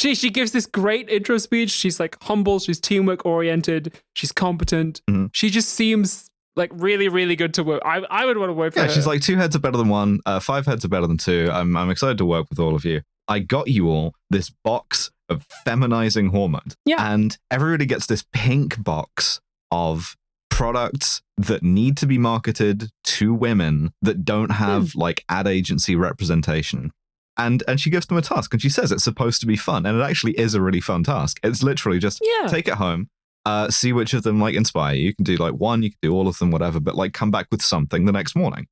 She gives this great intro speech. She's like humble. She's teamwork oriented. She's competent. Mm-hmm. She just seems like really, really good to work. I would want to work for her. Yeah, she's like 2 heads are better than 1. 5 heads are better than 2. I'm excited to work with all of you. I got you all this box of feminizing hormones. Yeah. And everybody gets this pink box of products that need to be marketed to women that don't have like ad agency representation. And she gives them a task, and she says it's supposed to be fun, and it actually is a really fun task. It's literally just take it home, see which of them like inspire you. You can do like one, you can do all of them, whatever, but like come back with something the next morning.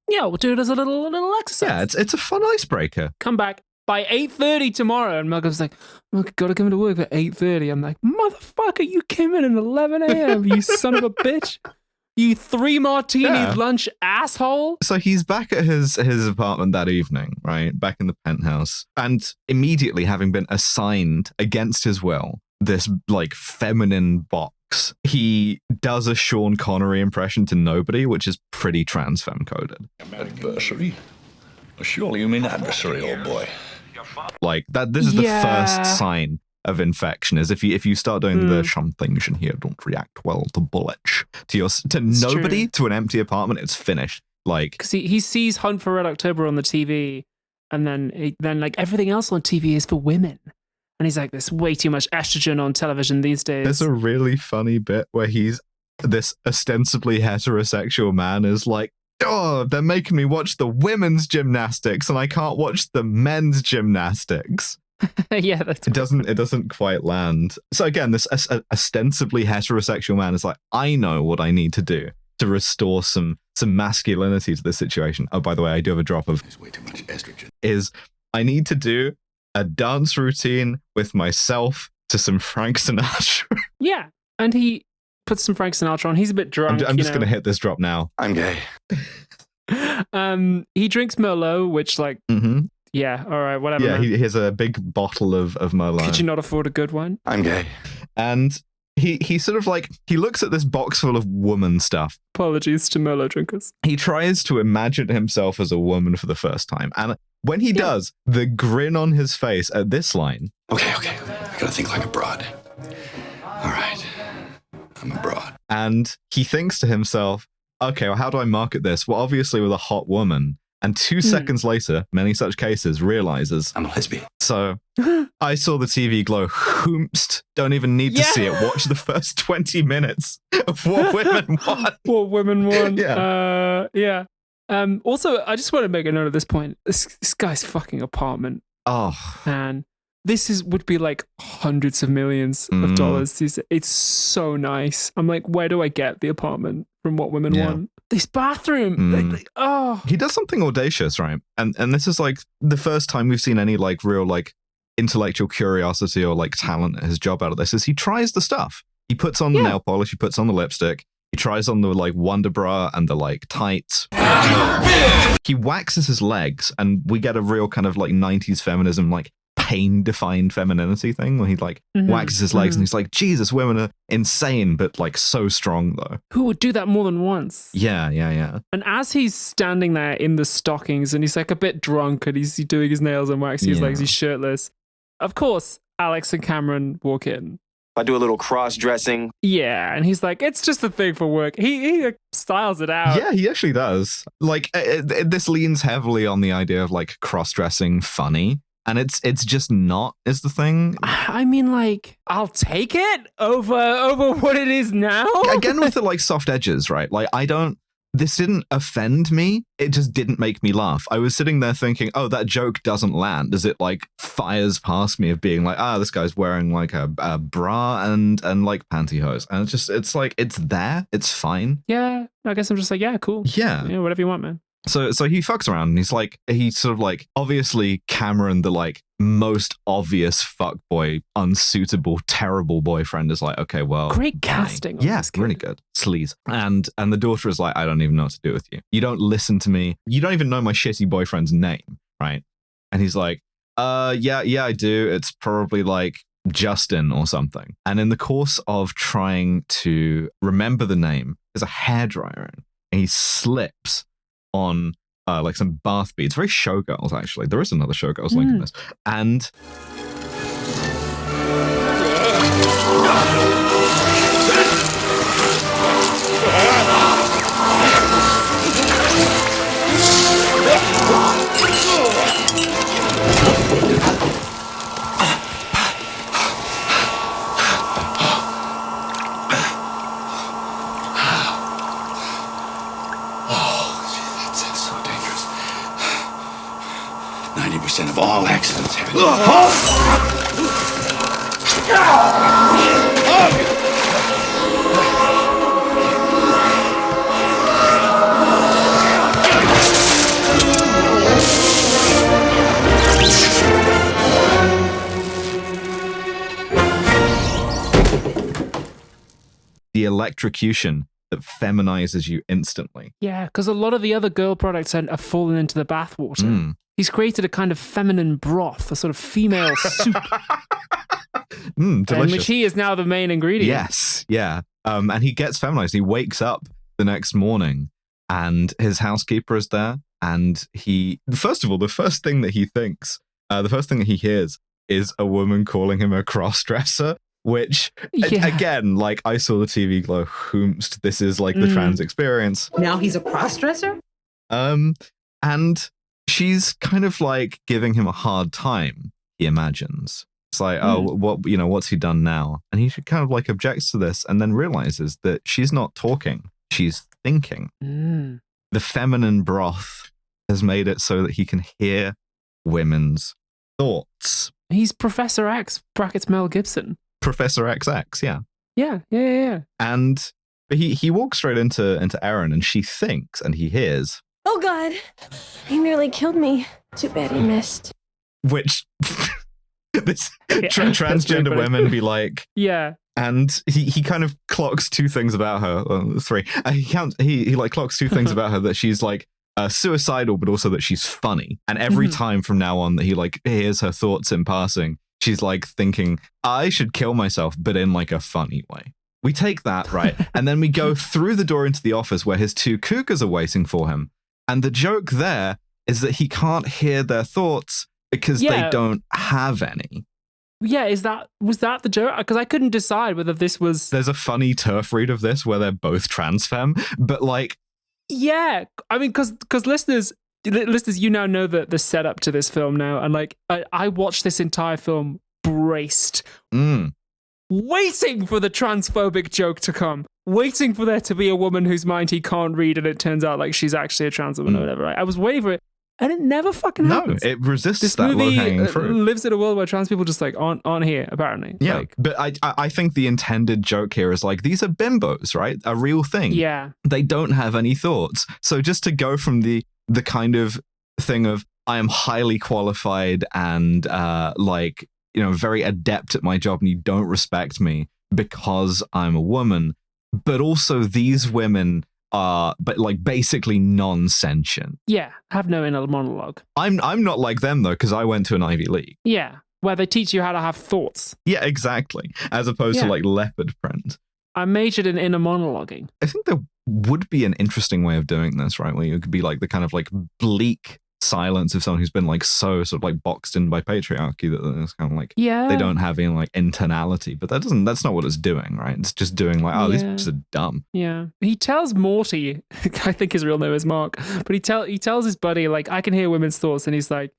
Yeah, we'll do it as a little exercise. Yeah, it's a fun icebreaker. Come back by 8:30 tomorrow, and Malcolm's like, "Look, gotta come to work at 8:30." I'm like, "Motherfucker, you came in at 11 a.m. You son of a bitch." You 3 martini lunch asshole. So he's back at his apartment that evening, right? Back in the penthouse. And immediately having been assigned against his will, this like feminine box, he does a Sean Connery impression to nobody, which is pretty trans femme coded. Adversary? Surely you mean adversary, old boy. Like that, this is the first sign of infection, is if you start doing the some things in here don't react well to bullets to nobody, to an empty apartment, it's finished. Like, because he sees Hunt for Red October on the TV, and then like everything else on TV is for women, and he's like, there's way too much estrogen on television these days. There's a really funny bit where he's this ostensibly heterosexual man is like, oh, they're making me watch the women's gymnastics and I can't watch the men's gymnastics. Yeah, that's it doesn't quite land. So again, this ostensibly heterosexual man is like, I know what I need to do to restore some masculinity to this situation. Oh, by the way, I do have a drop of There's way too much estrogen. Is I need to do a dance routine with myself to some Frank Sinatra. Yeah, and he puts some Frank Sinatra on. He's a bit drunk. I'm just gonna hit this drop now. I'm gay. He drinks Merlot, which like. Yeah, all right, whatever. Yeah, he has a big bottle of Merlot. Could you not afford a good one? I'm gay. And he sort of like, he looks at this box full of woman stuff. Apologies to Merlot drinkers. He tries to imagine himself as a woman for the first time. And when he does, the grin on his face at this line. Okay. I gotta think like a broad. All right. I'm a broad. And he thinks to himself, okay, well, how do I market this? Well, obviously with a hot woman. And 2 seconds later, many such cases, realizes, I'm a lesbian. So I saw the TV glow. Hoomst. Don't even need to see it. Watch the first 20 minutes of What Women Want. What Women Want. Yeah. Also, I just want to make a note at this point. This guy's fucking apartment. Oh. Man. This would be like hundreds of millions of dollars. It's so nice. I'm like, where do I get the apartment from What Women Want? This bathroom. He does something audacious, right? And this is like the first time we've seen any like real like intellectual curiosity or like talent at his job out of this, is he tries the stuff. He puts on the nail polish, he puts on the lipstick, he tries on the like Wonder Bra and the like tights. He waxes his legs, and we get a real kind of like 90s feminism, like pain-defined femininity thing where he like waxes his legs and he's like, Jesus, women are insane, but like so strong though. Who would do that more than once? Yeah. And as he's standing there in the stockings and he's like a bit drunk and he's doing his nails and waxing his legs, he's shirtless. Of course, Alex and Cameron walk in. I do a little cross-dressing. Yeah, and he's like, it's just a thing for work. He styles it out. Yeah, he actually does. Like, this leans heavily on the idea of like cross-dressing funny. And it's just not, is the thing. I mean, like, I'll take it over what it is now. Again, with the like soft edges, right? Like, this didn't offend me. It just didn't make me laugh. I was sitting there thinking, oh, that joke doesn't land as it like fires past me of being like, this guy's wearing like a bra and like pantyhose. And it's like, it's there. It's fine. Yeah. I guess I'm just like, yeah, cool. Yeah. Whatever you want, man. So he fucks around and he's sort of like, obviously Cameron, the like most obvious fuckboy, unsuitable, terrible boyfriend is like, okay, well. Great casting. Yeah, really good. Sleaze. And the daughter is like, I don't even know what to do with you. You don't listen to me. You don't even know my shitty boyfriend's name, right? And he's like, yeah, I do. It's probably like Justin or something. And in the course of trying to remember the name, there's a hairdryer in, and he slips on like some bath beads, very Showgirls actually. There is another Showgirls link in this, and The electrocution that feminizes you instantly. Yeah, because a lot of the other girl products are falling into the bathwater. He's created a kind of feminine broth, a sort of female soup, in Delicious. which he is now the main ingredient. Yes, yeah. And he gets feminized. He wakes up the next morning and his housekeeper is there. And first of all, the first thing that he thinks, the first thing that he hears is a woman calling him a cross-dresser, which, again, like, I saw the TV glow, whomst, this is like the trans experience. Now he's a cross-dresser? And she's kind of like giving him a hard time, he imagines. It's like, what's he done now? And he kind of like objects to this and then realizes that she's not talking, she's thinking. The feminine broth has made it so that he can hear women's thoughts. He's Professor X, brackets Mel Gibson. Professor XX, yeah. Yeah. And he walks straight into Erin and she thinks and he hears. Oh God, he nearly killed me. Too bad he missed. Which transgender women be like. Yeah. And he kind of clocks two things about her, three. He like clocks two things about her, that she's like suicidal, but also that she's funny. And every time from now on that he like hears her thoughts in passing, she's like thinking, I should kill myself, but in like a funny way. We take that, right? And then we go through the door into the office where his two cougars are waiting for him. And the joke there is that he can't hear their thoughts because they don't have any. Yeah, was that the joke? Because I couldn't decide whether this was... There's a funny turf read of this where they're both trans femme, but like... Yeah, I mean, because listeners, you now know the setup to this film now, and like, I watched this entire film braced, waiting for the transphobic joke to come, waiting for there to be a woman whose mind he can't read, and it turns out like she's actually a trans woman or whatever, right? I was waiting for it, and it never fucking happens. No, it resists this that movie low-hanging fruit. Lives in a world where trans people just like aren't here, apparently. Yeah, like, but I think the intended joke here is like, these are bimbos, right? A real thing. Yeah. They don't have any thoughts. So just to go from the kind of thing of, I am highly qualified and like, very adept at my job and you don't respect me because I'm a woman, but also these women are but like basically non-sentient. Yeah, have no inner monologue. I'm not like them though, because I went to an Ivy League. Yeah, where they teach you how to have thoughts. Yeah, exactly. As opposed to like leopard print. I majored in inner monologuing. I think there would be an interesting way of doing this, right? Where you could be like the kind of like bleak silence of someone who's been like so sort of like boxed in by patriarchy that it's kind of like they don't have any like internality, but that's not what it's doing, right? It's just doing like, these people are dumb. Yeah, he tells Morty, I think his real name is Mark, but he tells his buddy like, I can hear women's thoughts, and he's like,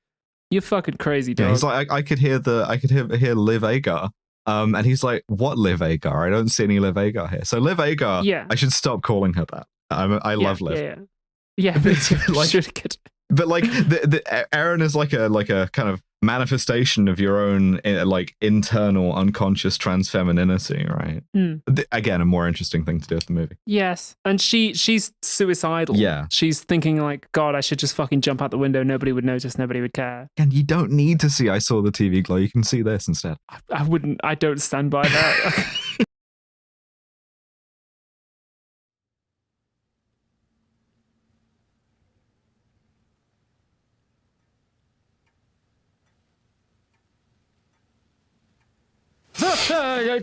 you're fucking crazy, dog. Yeah, he's like, I could hear Liv Agar. And he's like, what Liv Agar? I don't see any Liv Agar here. So Liv Agar, I should stop calling her that. I love Liv. Yeah, but like, should get. But like the Erin is like a kind of manifestation of your own like internal unconscious trans femininity, right? Again, a more interesting thing to do with the movie. Yes, and she's suicidal. Yeah, she's thinking like, God, I should just fucking jump out the window. Nobody would notice. Nobody would care. And you don't need to see I saw the TV glow. You can see this instead. I wouldn't. I don't stand by that.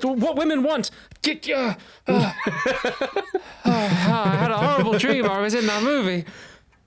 What women want. I had a horrible dream. I was in that movie.